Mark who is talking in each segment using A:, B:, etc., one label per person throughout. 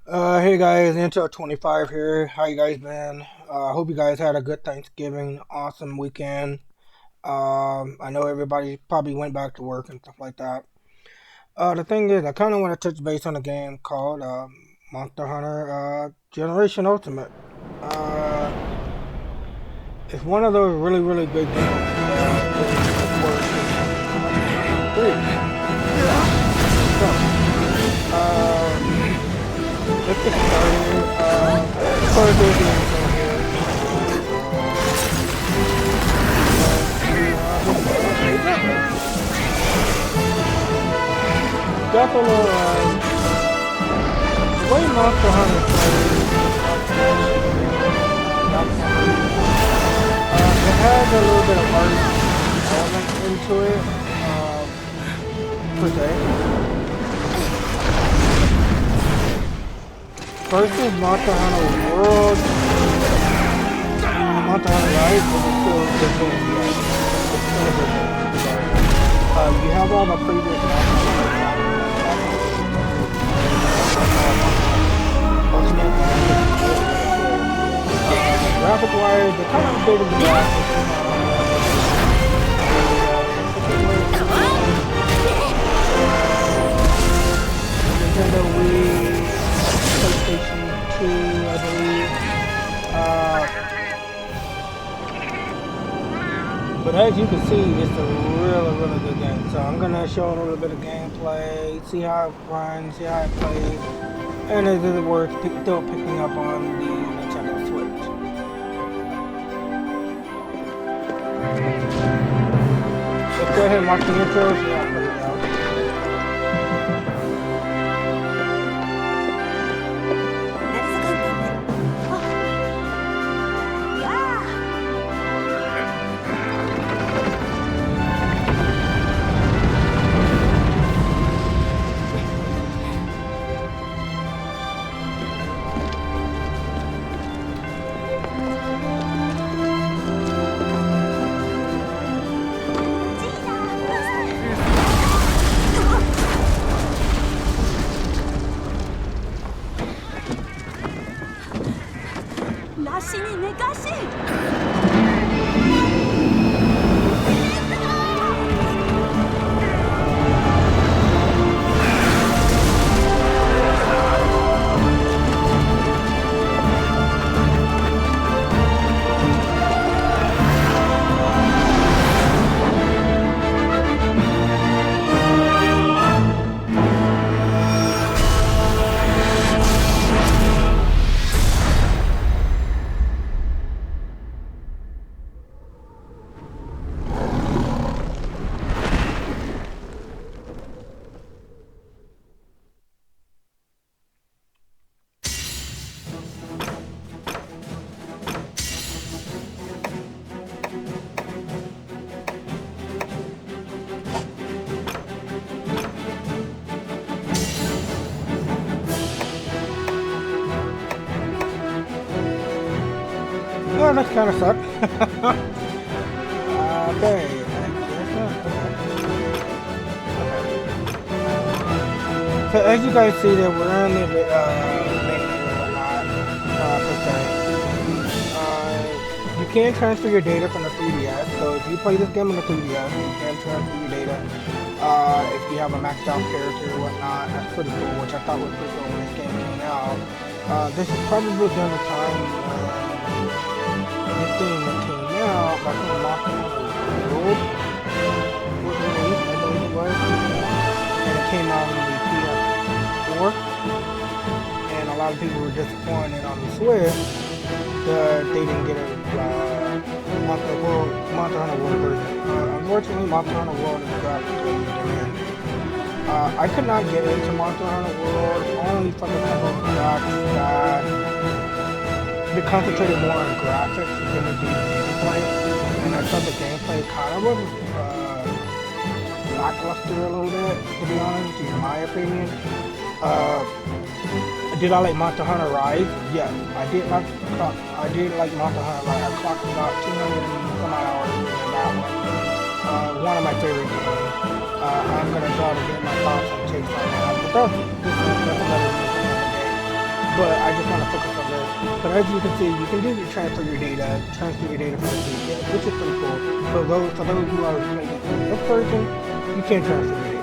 A: Hey guys, Intro25 here. How you guys been? Hope you guys had a good Thanksgiving, awesome weekend. I know everybody probably went back to work and stuff like that. The thing is, I kind of want to touch base on a game called Monster Hunter Generation Ultimate. Uh, it's one of those really, really good games that was worth in 2023. So, let's get started. First, we'll do anything here. Definitely, the way Monster Hunter plays, it has a little bit of art element into it, per se. Versus Monster Hunter World, Monster Hunter Rise is still a good game. Yeah, it's still a good game. You have all the previous Monster graphic wise, they're kind of big in the Nintendo Wii, PlayStation 2, I believe. But as you can see, it's a really, really good game. So I'm gonna show a little bit of gameplay, see how it runs, see how it plays, and is it worth still picking up on the Nintendo Switch. Let's go ahead and watch the intro. See how it plays out.
B: 梨にめかし
A: Oh, that kind of sucked. Okay. So as you guys see that we're in the menu and whatnot, per se. You can transfer your data from the 3DS, so if you play this game on the 3DS, you can transfer your data. If you have a maxed out character or whatnot, that's pretty cool, which I thought was pretty cool when this game came out. This is probably during the time this game that came out, back when Monster Hunter World was released, I believe it was, and it came out on the PS4, and a lot of people were disappointed on the Switch that they didn't get a Monster Hunter World version. Unfortunately, Monster Hunter World is graphically demanding. I could not get into Monster Hunter World only for the simple fact that they concentrated more on graphics than they did gameplay, and I thought the gameplay kind of was lackluster a little bit, to be honest, in my opinion. Did I like Monster Hunter Rise? Yes, I did like Monster Hunter Rise. I clocked about 200 and some hours in that one. One of my favorite games. I'm gonna try to get my thoughts on Chase on that, but that's another day. but I just want to focus on this. But as you can see, you can do your transfer your data from the PC, which is pretty cool. For those who are playing this version, you can transfer your data.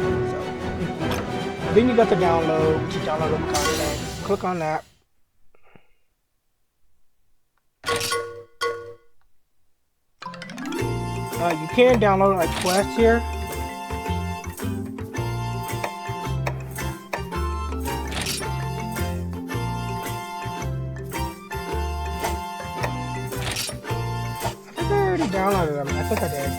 A: So then you got the download, which is downloadable content. Click on that. You can download like quests here. I already downloaded them. I think I did.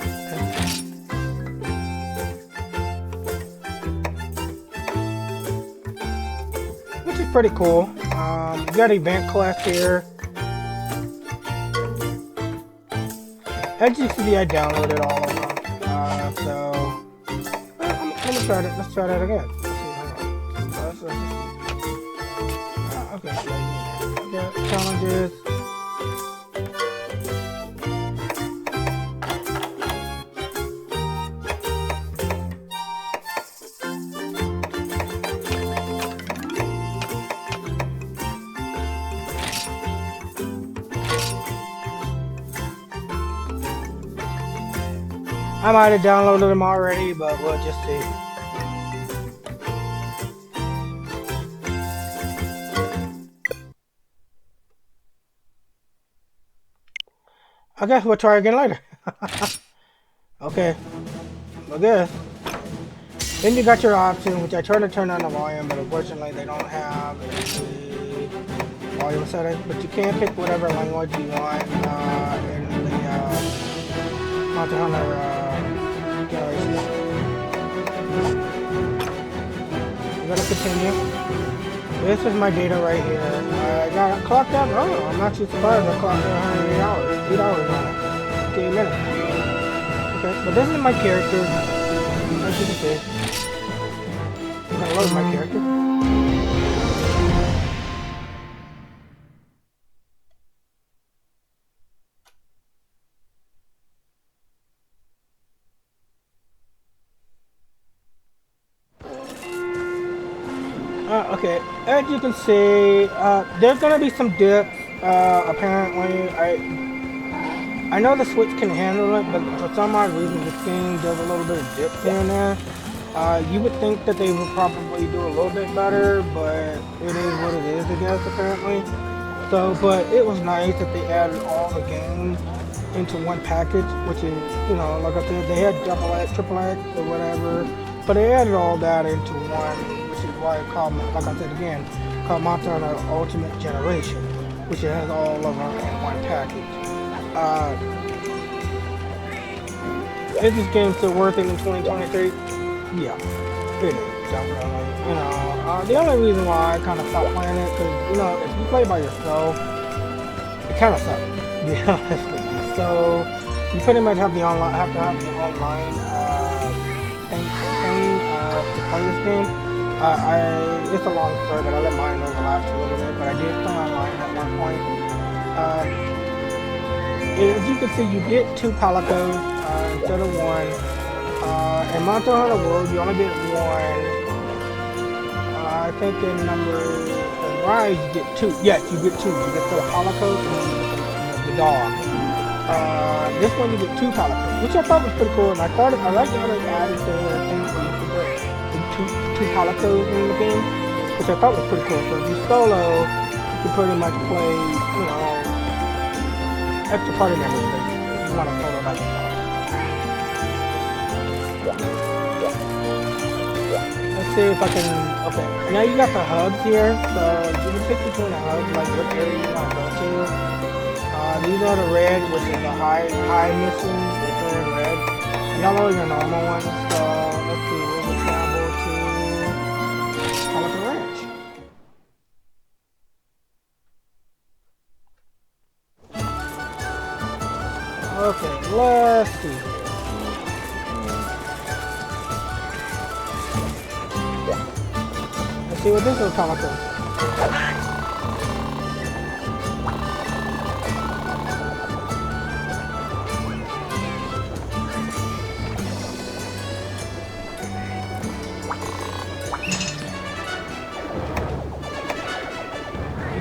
A: Which is pretty cool. You got event quest here. As you see, I downloaded all of them. So let me try it. Let's try that again. Let's see. Okay. Okay. Challenges. I might have downloaded them already, but we'll just see. I guess we'll try again later. Okay. I guess. Then you got your option, which I tried to turn on the volume, but unfortunately they don't have the volume setting. But you can pick whatever language you want in the Monster Hunter generation. I'm gonna continue. This is my data right here. I got clocked out. Oh, I'm actually surprised I clocked out 108 hours. 8 hours on it. 8 minutes. Okay, but this is my character. As you can see. I'm gonna load my character. Okay, as you can see, there's gonna be some dips. Apparently, I know the Switch can handle it, but for some odd reason, this game does a little bit of dips here and there. You would think that they would probably do a little bit better, but it is what it is, I guess, apparently. So, but it was nice that they added all the games into one package, which is, you know, like I said, they had double X, triple X, or whatever, but they added all that into one, which is why it called, like I said again, called Monster Hunter Ultimate Generation, which it has all of them in one package. Is this game still worth it in 2023? Yeah, it is, definitely. You know, the only reason why I kind of stopped playing it, because, you know, if you play by yourself, it kind of sucks, to be honest with you. So, you pretty much have to have the online thing to play this game. It's a long story, but I let mine overlap a little bit, but I did play online at one point. As you can see, you get 2 Palicos instead of 1. In Monster Hunter World, you only get 1. I think in Rise, you get 2. Yes, you get 2. You get the Palico and the dog. This one, you get 2 Palicos, which I thought was pretty cool. And I like how they added the thing where you can put 2 Palicos in the game, which I thought was pretty cool. So if you solo, you can pretty much play, you know, extra party members if you want to solo by yourself. Let's see if I can, okay, now you got the hubs here, so you can pick between the hubs, like what area you want to go to. These are the red, which is the high mission, which are in red. Yellow are your normal ones, so let's see, we'll travel to Pelican Ranch. Okay, let's see. Let's see what this is called.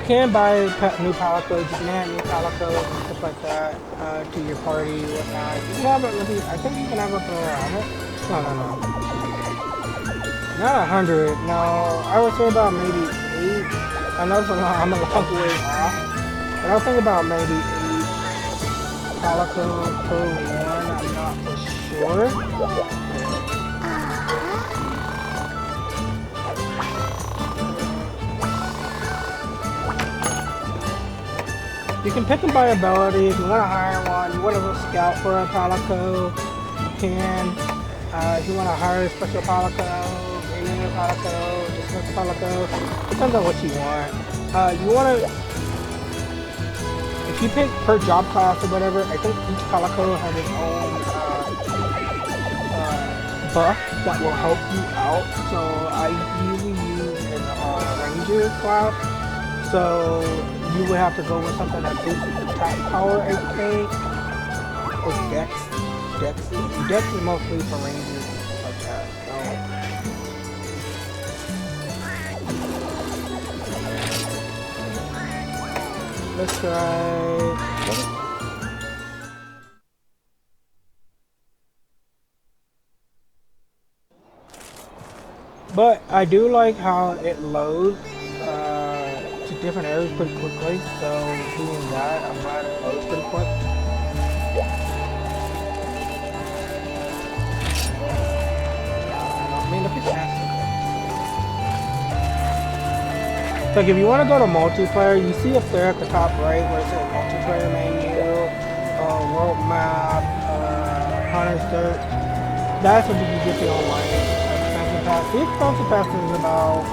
A: can buy new Palicodes. You can add new Palicodes and stuff like that to your party, whatnot. You can have it. I think you can have it up around it. No, no, no. Not 100. No, I would say about maybe 8. I know I'm a long way off, but I was thinking about maybe 8 Palicodes per one. I'm not for sure. You can pick them by ability. If you want to hire one, you want to go scout for a Palico, you can. If you want to hire a special Palico, regular Palico, dismissed Palico, depends on what you want. You want to, if you pick per job class or whatever, I think each Palico has its own buff that will help you out. So I usually use an Ranger class. So you would have to go with something that boosts attack power, I think, or Dex. Dex is mostly for Rangers like that. So let's try. But I do like how it loads to different areas pretty quickly, so doing that, I'm glad it loads pretty quick. I mean, look at that. So like if you want to go to multiplayer, you see up there at the top right where it says multiplayer menu, world map, hunter search. That's what you can get the online expansion pass. The expansion pass is about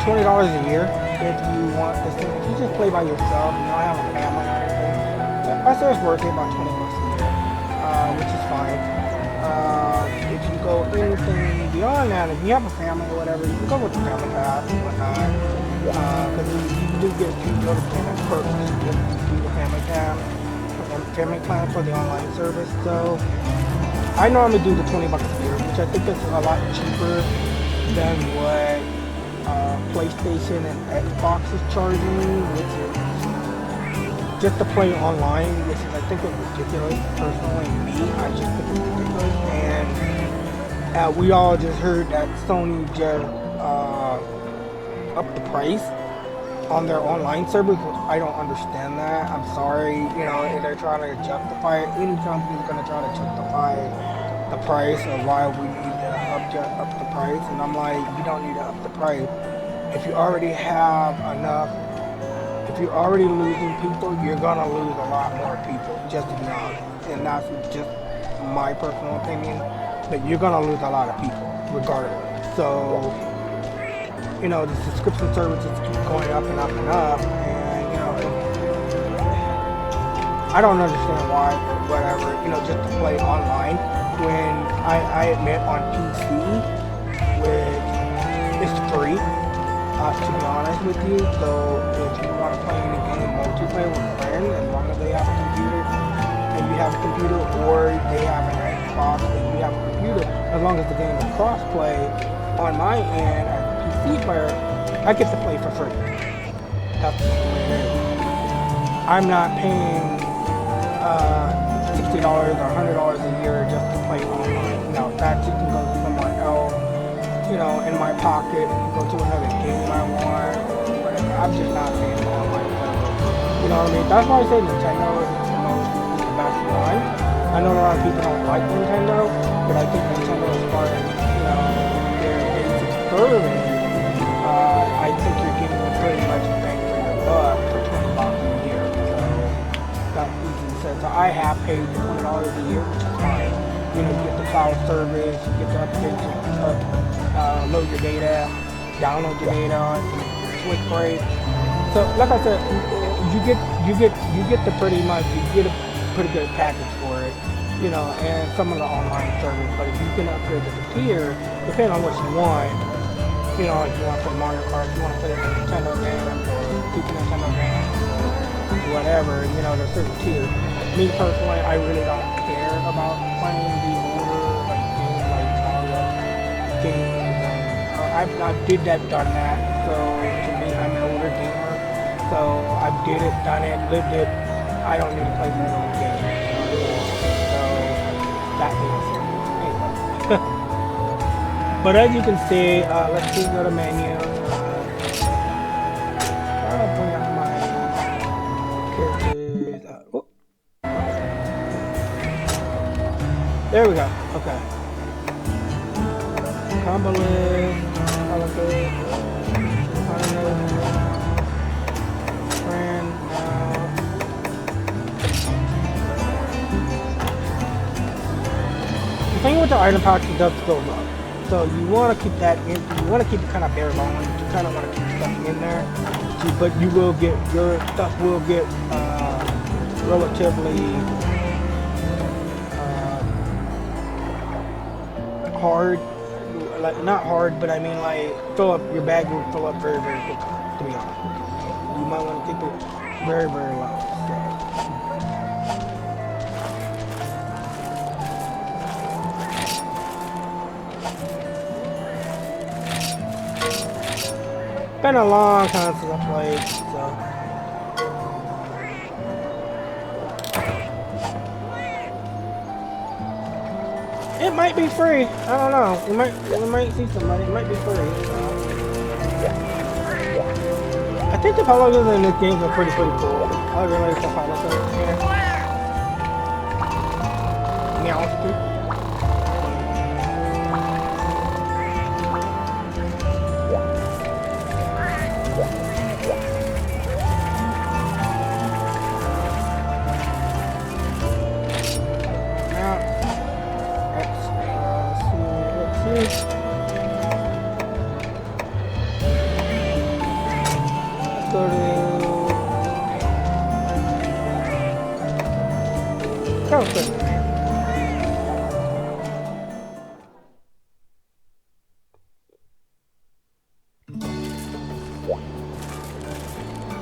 A: $20 a year if you want this thing. If you just play by yourself, you don't have a family or anything, I say it's worth it, about $20 a year, which is fine. If you go anything beyond that, if you have a family or whatever, you can go with the family pass and whatnot, because you do get a few little perks if you do the family plan for the online service. So I normally do the $20 a year, which I think is a lot cheaper than what PlayStation and Xbox is charging, which is just to play online, which is I think it's ridiculous. Personally, I just think it's ridiculous. And we all just heard that Sony just upped the price on their online service, which I don't understand that. I'm sorry, you know, they're trying to justify it. Any company's gonna try to justify the price of why we need to up the price, and I'm like, you don't need to up the price. If you already have enough, if you're already losing people, you're gonna lose a lot more people, just to be honest. And that's just my personal opinion, but you're gonna lose a lot of people, regardless. So, you know, the subscription services keep going up and up and up, and, you know, I don't understand why, whatever, you know, just to play online, when I admit on PC, which is free, to be honest with you. So if you want to play any game multiplayer with friends, as long as they have a computer and you have a computer, or they have an Xbox and you have a computer, as long as the game is cross-play, on my end as a PC player, I get to play for free. That's the way it is. I'm not paying $60 or $100 a year just to play online. Now, that you can go somewhere else, you know, in my pocket, go to another game I want, whatever. I'm just not paying for online play. You know what I mean? That's why I say Nintendo is the best one. I know a lot of people don't like Nintendo, but I think Nintendo, as far as, you know, their basic service, I think you're getting pretty much bang for your buck for $20 a year. So that's easy to say. So I have paid $20 a year, which is fine. You know, you get the cloud service, you get the updates, load your data, download your data, switch break. So, like I said, you get the pretty much, you get a pretty good package for it, you know, and some of the online service. But if you can upgrade to the tier, depending on what you want, you know, if you want to play Mario Kart, if you want to play a Nintendo game or Super Nintendo game or whatever, you know, there's certain tiers. Me personally, I really don't care about playing the older like games like Mario games. I done that, so to me, I'm no so I did it, done it, lived it. I don't need to play through the whole game anymore. So that being said, anyway. But as you can see, let's see, go to menu. I'll bring up my characters. Oh, there we go. Okay. Combo list. Friend. The thing with the item pouch, it does go up. So you want to keep that in. You want to keep it kind of bare bones. You kind of want to keep stuff in there, but you will get your stuff will get relatively hard. Like not hard, but I mean like fill up your bag will fill up very very quickly. To be honest, you might want to keep it very very low. So. Been a long time since I played, so. It might be free. I don't know. We might see somebody. It might be free. So. I think the polygons in this game are pretty cool. I really like the polygons here. Meow.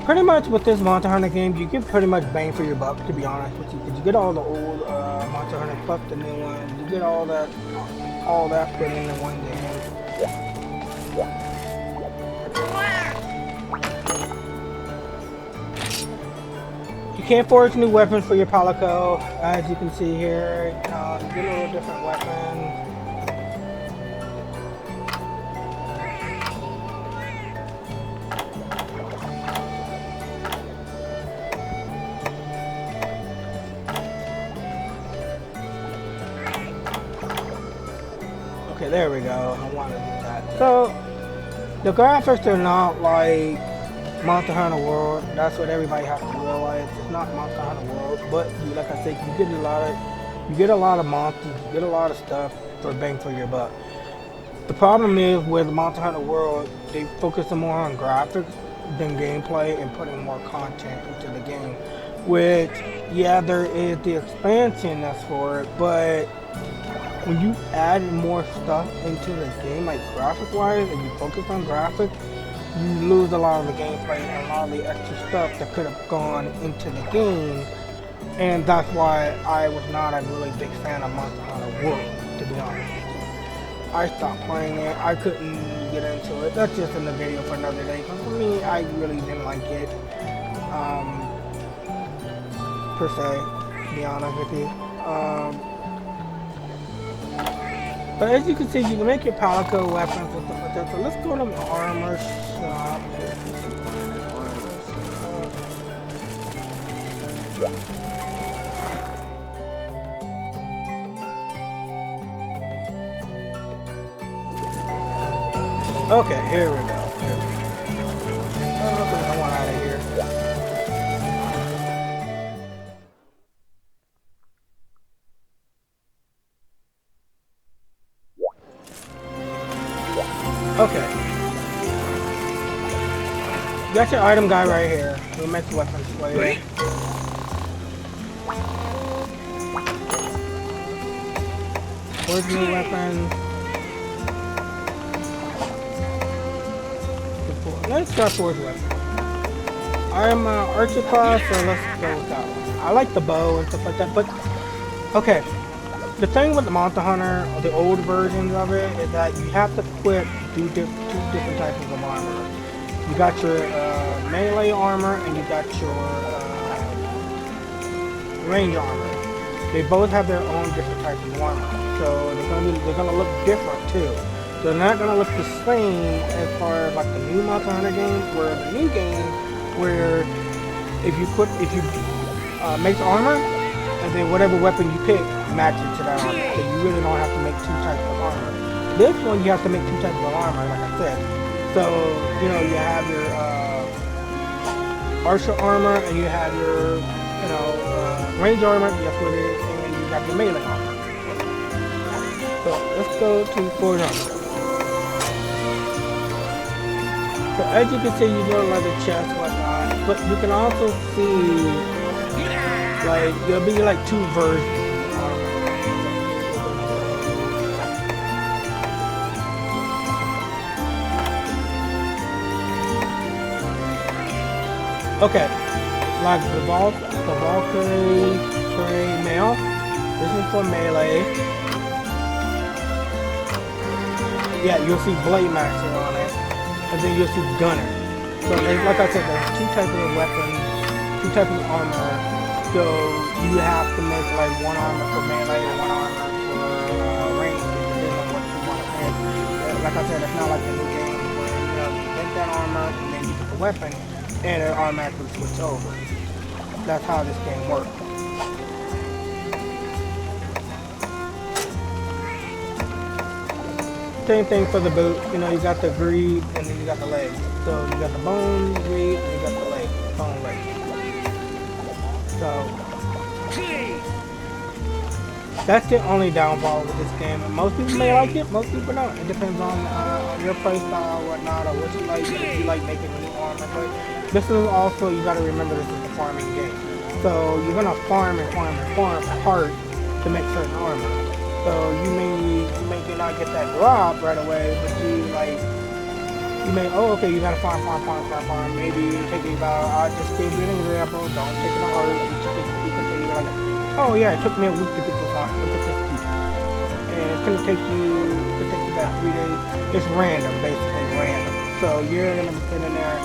A: Pretty much with this Monster Hunter game, you get pretty much bang for your buck, to be honest with you, because you get all the old Monster Hunter plus the new ones. You get all that put in one game. You can't forge new weapons for your Palico, as you can see here. You get a little different weapons. Okay, there we go. I wanted to do that. So, the graphics are not like Monster Hunter World. That's what everybody has to realize. It's not Monster Hunter World, but like I said, you get a lot of monsters, you get a lot of stuff for bang for your buck. The problem is with Monster Hunter World, they focus more on graphics than gameplay and putting more content into the game. Which, yeah, there is the expansion that's for it, but when you add more stuff into the game, like graphic-wise, and you focus on graphics, you lose a lot of the gameplay and a lot of the extra stuff that could have gone into the game. And that's why I was not a really big fan of Monster Hunter World, to be honest with you. I stopped playing it. I couldn't get into it. That's just in the video for another day. But for me, I really didn't like it, per se, to be honest with you. But as you can see, you can make your Palico weapons and stuff like that. So let's go to the armor shop. Okay, here we go. I want out of here. Okay. You got your item guy right here. We'll make the weapons for you. Where's new weapon? Let's start forward weapon. I'm archer class, so let's go with that one. I like the bow and stuff like that, but okay. The thing with the Monster Hunter, the old versions of it, is that you have to equip two different types of armor. You got your melee armor and you got your range armor. They both have their own different types of armor, so they're gonna look different too. They're not gonna look the same as far as like the new Monster Hunter game, where the new game, where if you make the armor, and then whatever weapon you pick matches to that armor. So you really don't have to make two types of armor. This one you have to make two types of armor, like I said. So you know you have your archer armor and you have your range armor. Yes, what it is, and you got your melee armor. So let's go to Forge Armor. So as you can see, you get a leather chest, whatnot, but you can also see like there'll be like two versions. Okay, like the Valkyrie male. This is for melee. Yeah, you'll see Blade Master on it, and then you'll see Gunner. So like I said, there's two types of weapons, two types of armor. So you have to make like one armor for melee and one armor for range, depending on what you want to make. Like I said, it's not like the new game where you make that armor and then you get the weapon and it automatically switch over. That's how this game works. Same thing for the boot. You know, you got the greed and then you got the leg. So you got the bone, greed, and you got the leg, bone, leg. So that's the only downfall with this game. And most people may like it, most people don't. It depends on your play style, whatnot, or what you like. If you like making new armor, but this is also, you got to remember, this is a farming game. So you're gonna farm hard to make certain armor. So you may not get that drop right away, but you may, okay, you gotta farm. Maybe take it about, I'll just give you an example, don't take it to heart. You can say like, oh yeah, it took me a week to get this on, and it's gonna take you about 3 days. It's random, basically random. So you're gonna be sitting there,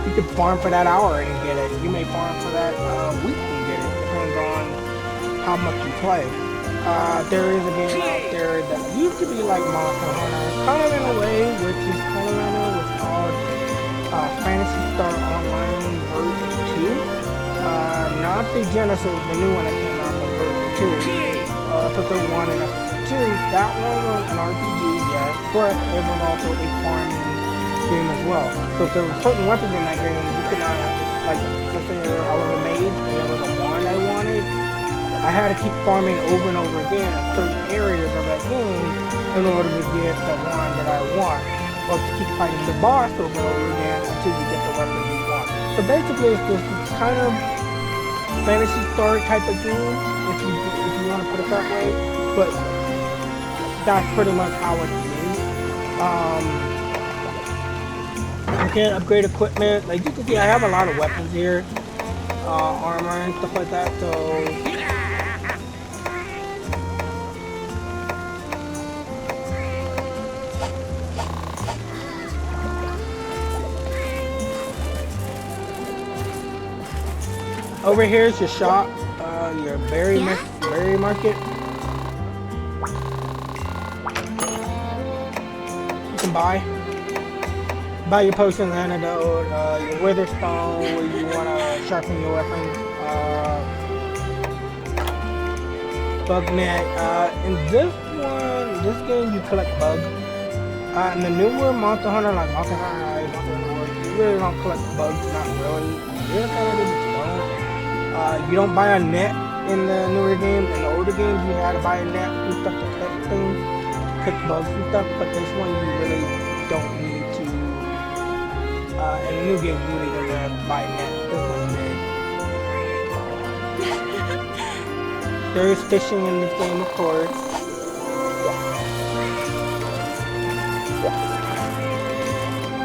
A: you could farm for that hour and get it. You may farm for that week and get it, depends on how much you play. There is a game out there that used to be like Monster Hunter, kind of in a way, which is kind of random. It's called Phantasy Star Online version 2. Not the Genesis, the new one that came out with version 2. Episode 1 and episode 2. That one was an RPG, yes, but it was also a farming game as well. So there were certain weapons in that game you could not, like, let's say I was a mage and there was a wand I wanted. I had to keep farming over and over again in certain areas of that game in order to get the one that I want. Or to keep fighting the boss over and over again until you get the weapon you want. So basically it's this kind of fantasy story type of game, if you want to put it that way. But that's pretty much how it is. You can upgrade equipment. Like you can see, I have a lot of weapons here. Armor and stuff like that, so over here is your shop, your berry market. You can buy your potions, antidote, your witherstone, where you want to sharpen your weapon, bug net. In this game you collect bugs. In the newer Monster Hunter, like Monster Hunter Rise, Monster Hunter World, you really don't collect bugs, not really. You kind of do, but you don't. You don't buy a net in the newer games. In the older games, you had to buy a net and stuff to catch things, catch bugs and stuff. But this one, you really don't need to. In the new game, you really don't have to buy a net. This one's net. There is fishing in this game, of course.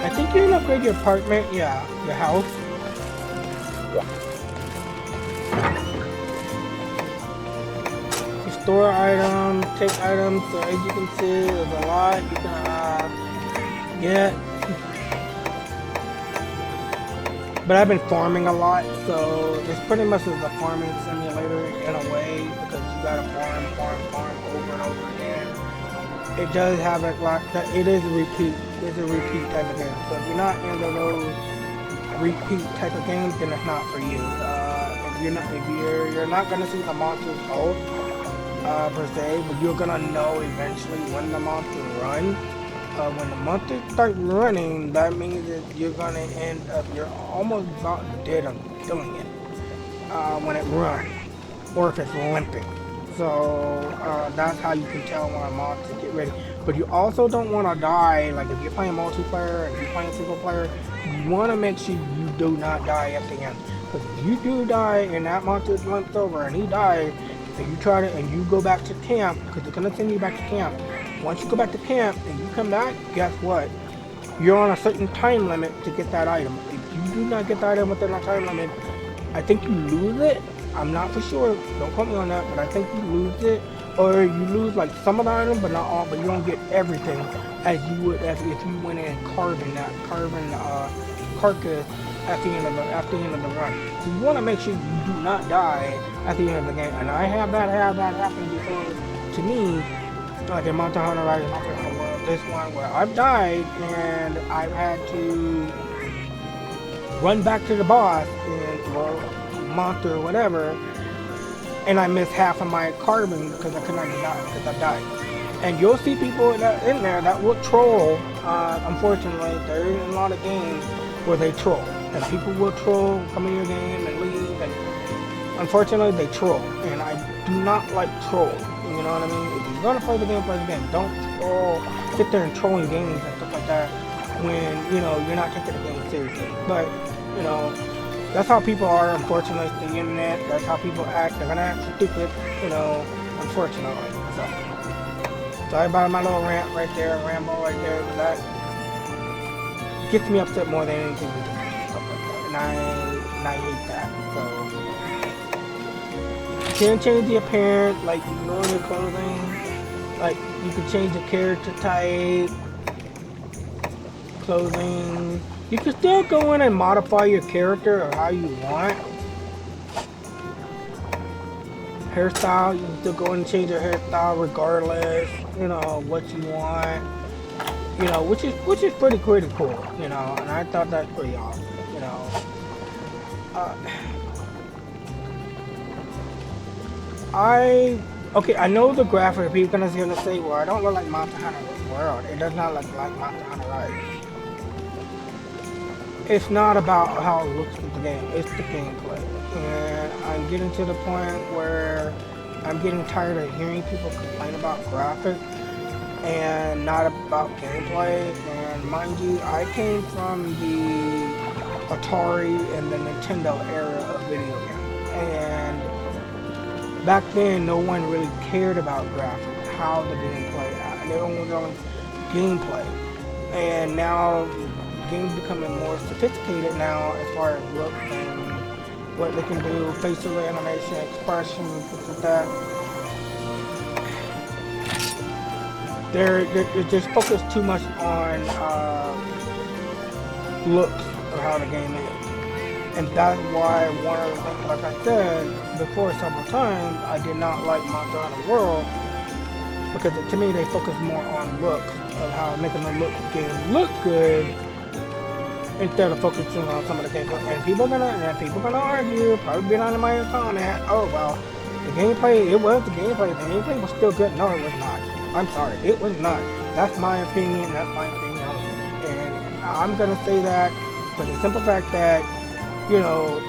A: I think you can upgrade your apartment. Yeah, your house. Store items, take items, so as you can see, there's a lot you can get. But I've been farming a lot, so it's pretty much as a farming simulator in a way because you gotta farm over and over again. It does have a lot that it is a repeat. It's a repeat type of game. So if you're not into those repeat type of games, then it's not for you. If you're not gonna see the monsters ult per se, but you're gonna know eventually when the monsters run. When the monsters start running, that means that you're gonna end up, you're almost about dead of doing it when it runs, or if it's limping. So that's how you can tell when a monster get ready. But you also don't want to die. Like if you're playing multiplayer and if you're playing single player, you want to make sure you do not die at the end. Because if you do die and that monster limps over and he dies, and you try to and you go back to camp, because they're gonna send you back to camp. Once you go back to camp and you come back, guess what? You're on a certain time limit to get that item. If you do not get the item within that time limit, I think you lose it. I'm not for sure. Don't quote me on that, but I think you lose it, or you lose like some of the items, but not all. But you don't get everything as you would as if you went in and carving carcass at the end of the run. So you want to make sure you do not die at the end of the game. And I have that happen before to me, like in Monster Hunter Rise, this one where I've died and I've had to run back to the boss or monster or whatever, and I missed half of my carbon because I could not get out because I died. And you'll see people in there that will troll. Unfortunately, there is a lot of games where they troll, and people will troll, come in your game and leave, and unfortunately they troll, and I do not like trolls. You know what I mean? If you're gonna play the game, play the game. Don't troll, sit there and trolling games and stuff like that when you know you're not taking the game seriously. But you know, that's how people are. Unfortunately, it's the internet. That's how people act. They're gonna act stupid. You know, unfortunately. So sorry about my little rant right there, ramble right there. But that gets me upset more than anything. Stuff like that, and I hate that. So. You can change the appearance, like ignore your clothing, like you can change the character type, clothing. You can still go in and modify your character or how you want. Hairstyle, you can still go in and change your hairstyle regardless, you know, what you want. You know, which is pretty cool, you know, and I thought that's pretty awesome, you know. I know the graphic. People are gonna say, well, I don't look like Monster Hunter World. It does not look like Monster Hunter Rise. It's not about how it looks in the game. It's the gameplay. And I'm getting to the point where I'm getting tired of hearing people complain about graphics and not about gameplay. And mind you, I came from the Atari and the Nintendo era of video games. And back then, no one really cared about graphics, how the gameplay. They only was on gameplay, and now games becoming more sophisticated now as far as look and what they can do, facial animation, expressions, things like that. They're just focused too much on looks of how the game is. And that's why one of the things, like I said before several times, I did not like Monster Hunter World, because to me they focus more on looks of how making the game look good instead of focusing on some of the gameplay. And people are gonna argue, probably be on my comment, oh well, the gameplay was still good. No, it was not. I'm sorry, it was not. That's my opinion. And I'm gonna say that for the simple fact that, you know,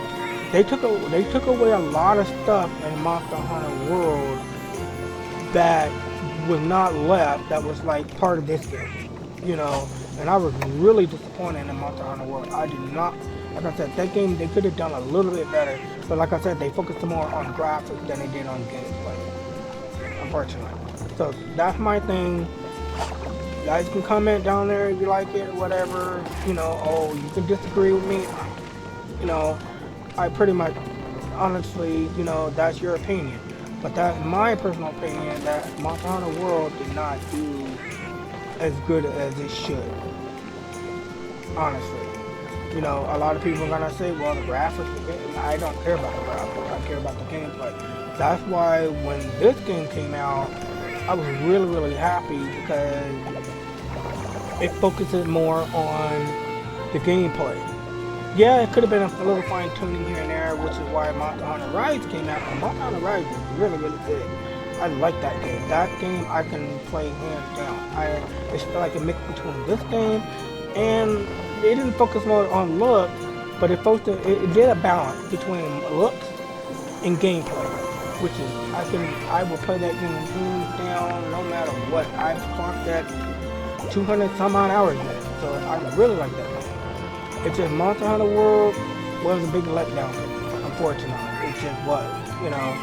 A: they took away a lot of stuff in Monster Hunter World that was not left, that was like part of this game, you know. And I was really disappointed in Monster Hunter World. I did not, like I said, that game they could have done a little bit better. But like I said, they focused more on graphics than they did on gameplay, unfortunately. So that's my thing. You guys can comment down there if you like it or whatever. You know, oh, you can disagree with me. You know, I pretty much, honestly, you know, that's your opinion. But that's my personal opinion, that Monster Hunter World did not do as good as it should. Honestly. You know, a lot of people are gonna say, well, the graphics, I don't care about the graphics, I care about the gameplay. That's why when this game came out, I was really, really happy because it focuses more on the gameplay. Yeah, it could have been a little fine tuning here and there, which is why Monster Hunter Rise came out. And Monster Hunter Rise was really, really good. I like that game. That game I can play hands down. It's like a mix between this game and it didn't focus more on looks, but it did a balance between looks and gameplay, which is I will play that game hands down no matter what. I've clocked that 200 some odd hours now, so I really like that game. It's just Monster Hunter World was a big letdown, unfortunately. It just was, you know.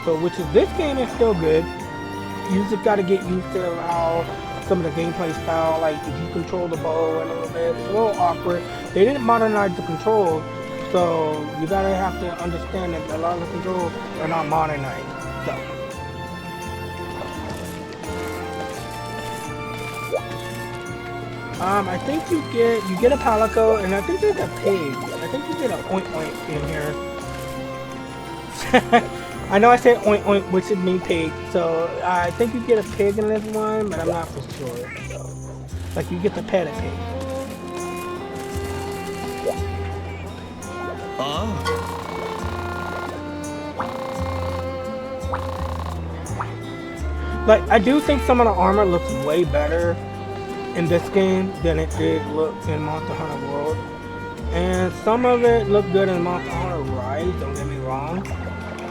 A: So, which is this game is still good. You just got to get used to how some of the gameplay style, like if you control the bow a little bit, it's a little awkward. They didn't modernize the controls, so you gotta have to understand that a lot of the controls are not modernized. So. I think you get a palico, and I think there's a pig. I think you get an oink oink in here. I know I said oink oink, which would mean pig. So I think you get a pig in this one, but I'm not for sure. So, like you get to pet a pig. Like I do think some of the armor looks way better in this game than it did look in Monster Hunter World, and some of it looked good in Monster Hunter Rise, don't get me wrong,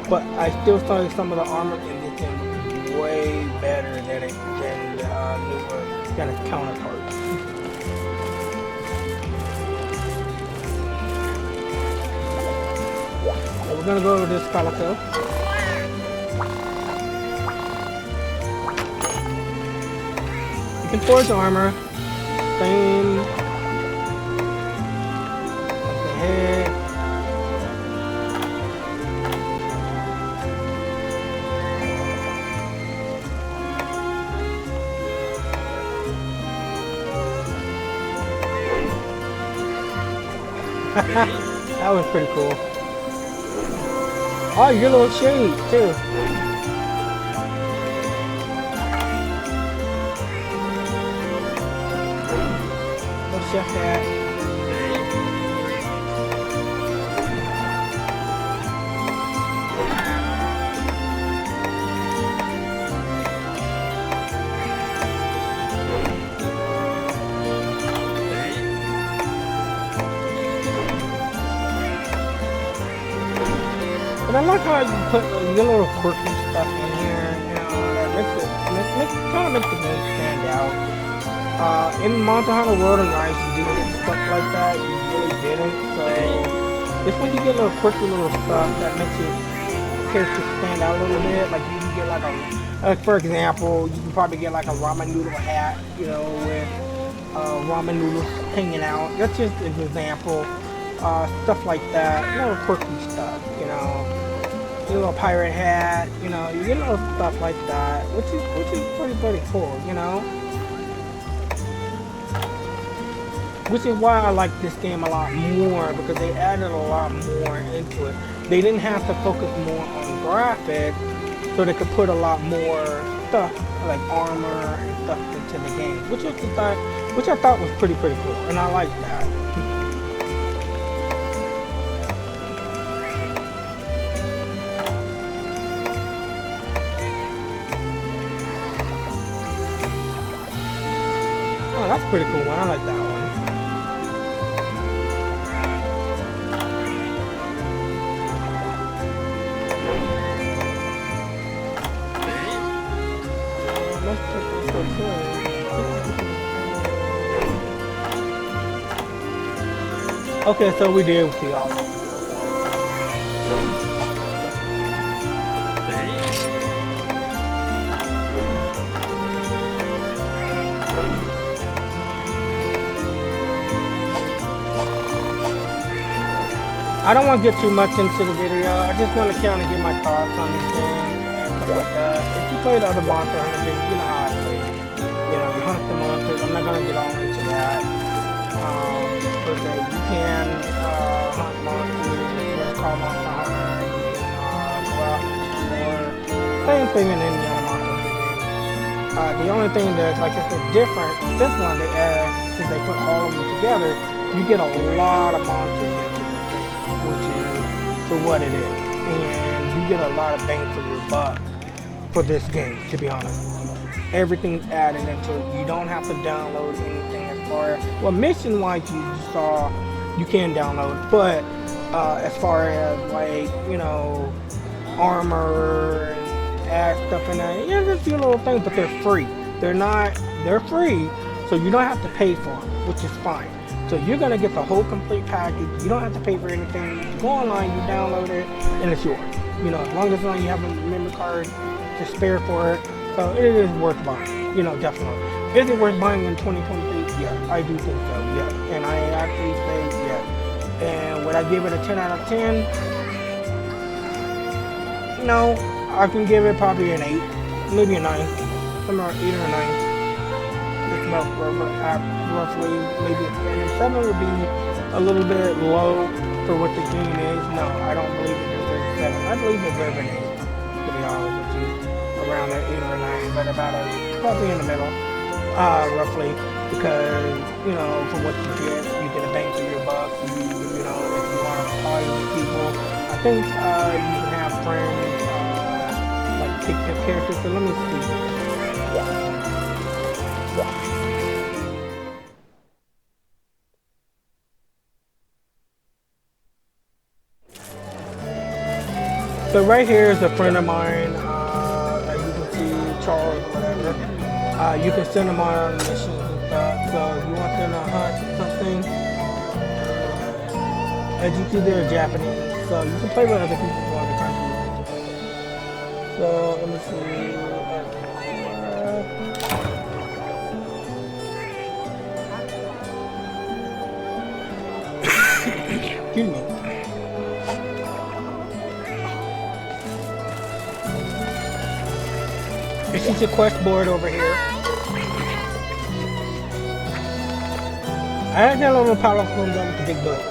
A: but I still saw some of the armor in this game look way better than the newer kind of counterparts. So we're gonna go over this Calico. You can forge armor. Same. Up the head. That was pretty cool. Oh, your little shade too. Chef hat. But I like how you put your little quirky stuff in here, you know, that kind of makes the game stand out. In Monster Hunter World and Rise, you didn't get stuff like that. You really didn't. So this one you get little quirky little stuff that makes your character stand out a little bit. Like you can get like for example, you can probably get like a ramen noodle hat, you know, with ramen noodles hanging out. That's just an example. Stuff like that. Little quirky stuff, you know. Your little pirate hat, you know. You get little stuff like that, which is pretty cool, you know. Which is why I like this game a lot more, because they added a lot more into it. They didn't have to focus more on graphics, so they could put a lot more stuff, like armor and stuff into the game, which I thought was pretty cool, and I like that. Oh, that's a pretty cool one. I like that one. Okay, so we did see all. I don't want to get too much into the video. I just want to kind of get my thoughts on this game and stuff like that. If you played other Monster Hunter games, you know how I play. You know, you hunt the monsters. I'm not going to get all into that. Per se, you can Monster Hunter. You can go out and explore. Same thing in any other Monster Hunter game. The only thing that's like I said different, this one they add, since they put all of them together, you get a lot of monsters into this game, which is for what it is. And you get a lot of bang for your buck for this game, to be honest. Everything's added into it. You don't have to download anything as far as, well, mission wise you saw you can download, but as far as like, you know, armor and add stuff in there, yeah, there's a few little things, but they're free. They're free, so you don't have to pay for them, which is fine. So you're gonna get the whole complete package. You don't have to pay for anything. You go online, you download it, and it's yours. You know, as long as you have a memory card to spare for it. So it is worth buying, you know, definitely. Is it worth buying in 2023? Yeah, I do think so, yeah. And I actually say yeah. And would I give it a 10 out of 10? No, I can give it probably an 8, maybe a 9. Somewhere 8 or a 9. It's about roughly maybe a 10. And 7 would be a little bit low for what the game is. No, I don't believe it deserves a 7. I believe it deserves an 8, to be honest with you. Around that 8 or a 9, but probably in the middle, roughly, because, you know, for what you get a bang for your buck. You know, if you want to party with people, I think you can have friends, like pick their characters. So let me see. So right here is a friend of mine. Charles or whatever, you can send them on missions and stuff. So if you want them to hunt something, as you see, they're Japanese, so you can play with other people from other countries. So let me see. Excuse me. This is the quest board over here. I had that little powerful gun with the big book.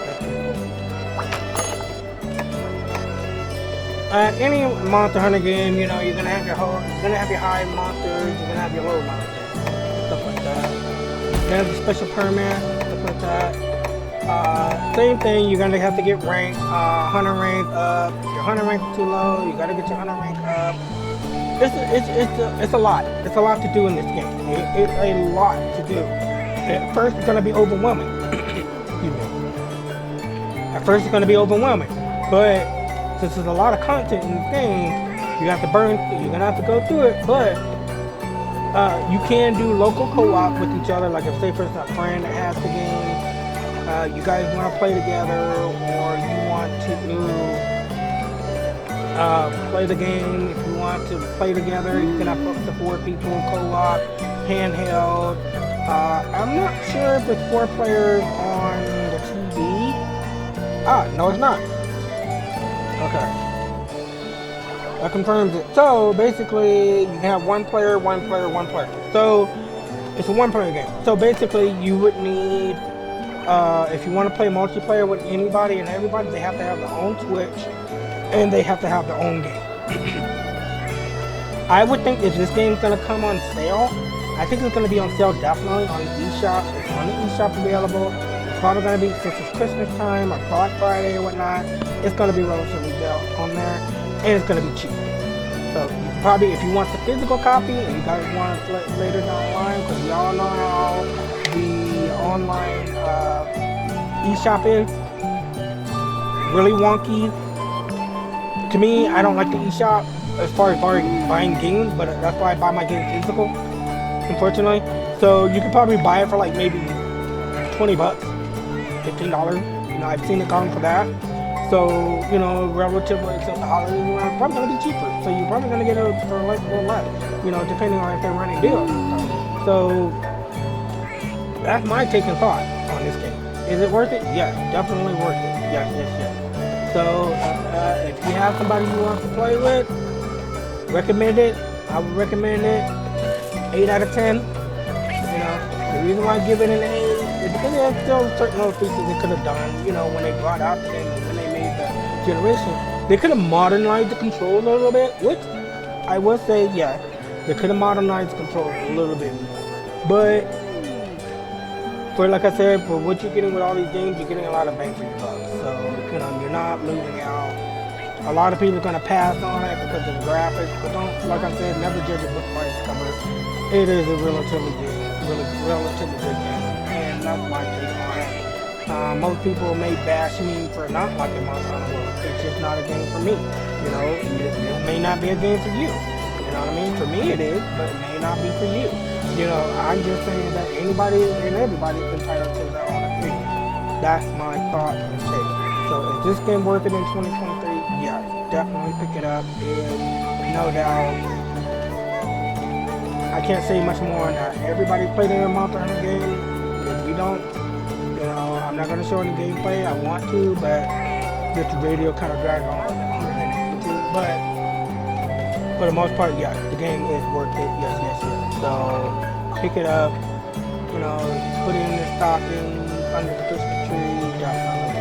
A: Any Monster Hunter game, you know, you're gonna have your high monsters, you're gonna have your low monsters, stuff like that. You're gonna have the special permit, stuff like that. Same thing, you're gonna have to get rank, hunter rank up. If your hunter rank is too low, you gotta get your hunter rank up. It's a lot. It's a lot to do in this game. It's a lot to do. At first, it's going to be overwhelming. Excuse me. At first, it's going to be overwhelming. But since there's a lot of content in this game, you have to you're going to have to go through it. But you can do local co-op with each other. Like if, say, for instance, a friend that has the game, you guys want to play together, or you want to play the game. If you want to play together, you can have up to 4 people co-op, handheld. I'm not sure if it's 4 players on the TV. No, it's not. Okay, that confirms it. So basically, you can have 1 player, 1 player, 1 player. So it's a 1-player game. So basically, you would need, if you want to play multiplayer with anybody and everybody, they have to have their own Twitch. And they have to have their own game. I would think if this game's gonna come on sale, I think it's gonna be on sale definitely on the eShop. It's on the eShop available. It's probably gonna be, since it's Christmas time or Black Friday or whatnot, it's gonna be relatively on there, and it's gonna be cheap. So you can probably, if you want the physical copy and you guys want to play later down the line, because we all know how the online eShop is really wonky. To me, I don't like the eShop as far as buying games, but that's why I buy my games physical, unfortunately. So you could probably buy it for like maybe $20, $15. You know, I've seen it gone for that. So, you know, relatively, since the holidays are probably going to be cheaper. So you're probably going to get it for like a little less, you know, depending on if they're running deals. So that's my take and thought on this game. Is it worth it? Yes, definitely worth it. Yes, yes, yes. So, if you have somebody you want to play with, recommend it. I would recommend it. 8 out of 10. You know, the reason why I give it an 8 is because there's still certain little features they could have done, you know, when they brought out the game, when they made the generation, they could have modernized the controls a little bit, which I will say, yeah, they could have modernized the controls a little bit more. But for, like I said, for what you're getting with all these games, you're getting a lot of bang for your buck. So, you know, you're not losing out. A lot of people are gonna pass on it because of the graphics, but don't, like I said, never judge a book by its cover. It is a relatively good game, and that's my take on it. Most people may bash me for not liking Monster Hunter World. It's just not a game for me. You know, it may not be a game for you. You know what I mean? For me it is, but it may not be for you. You know, I'm just saying that anybody and everybody is entitled to their own opinion. That's my thought and take. So is this game worth it in 2023? Yes, definitely pick it up. And no doubt, I can't say much more on that. Everybody's played in a Monster Hunter game. If you don't, you know, I'm not going to show any gameplay. I want to, but this video kind of drags on longer than it needs to. But for the most part, yeah, the game is worth it. Yes, yes, yes. So pick it up. You know, put it in your stocking under the Christmas tree. Definitely.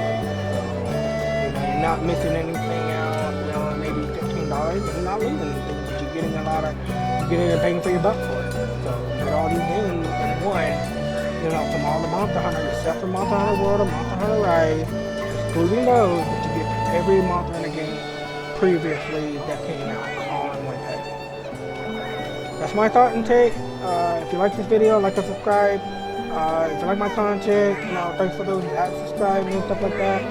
A: So, you know, you're not missing anything out. You know, maybe $15. You're not losing anything. But you're getting you're getting a bang for your buck for it. So with all these games in one, you know, from all the Monster Hunter, except for Monster Hunter World or Monster Hunter Rise, excluding those, but you get every Monster Hunter game previously that came out all in one pack. That's my thought and take. If you like this video, like and subscribe. If you like my content, you know, thanks for those that subscribe and stuff like that.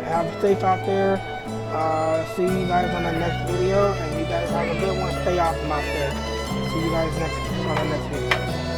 A: Have a safe out there. See you guys on the next video, and you guys have a good one. Stay awesome out there. See you guys on the next video.